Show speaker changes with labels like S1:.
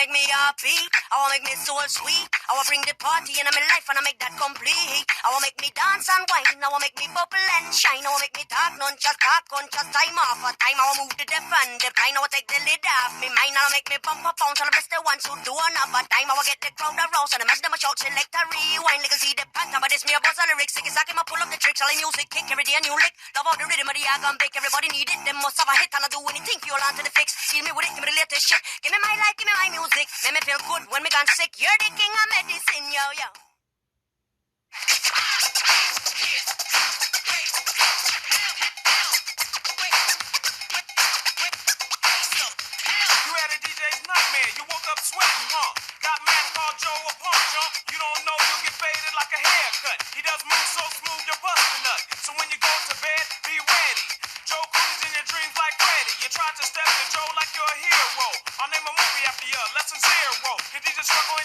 S1: Make me happy, I wanna make me soul sweet. I wanna bring the party in my life and I make that complete. I wanna make me dance and wine, I wanna make me bubble and shine. I wanna make me talk, none just talk, conscious time off a time. I wanna move the deaf and the blind, I wanna take the lid off me mind. I wanna make me bump up bounce, and I bless the ones who do another time. I wanna get the crowd aroused and I mess them a shout, select a rewind. Like I see the pant, but this me a buzz all the lyrics. Sick as I can pull up the tricks, all the music kick every day a new lick. Love all the rhythm of the organ bake, everybody need it. Them must have a hit and I do anything for you all onto the fix. Heal me with it, give me the latest shit. Give me my life, give me my music. Make me feel good when me gone sick. You're the king of medicine, yo, yo.
S2: You had a DJ's nightmare. You woke up sweating, huh? Got mad and called Joe a punk, huh? You don't know you'll get faded like a haircut. He does move so smooth, you're busting nut. So when you go to bed, be ready. Joe cruises in your dreams like Freddy. You try to step to Joe like you're a hero. I'll name a movie after you, Lesson Zero. Your DJ struggle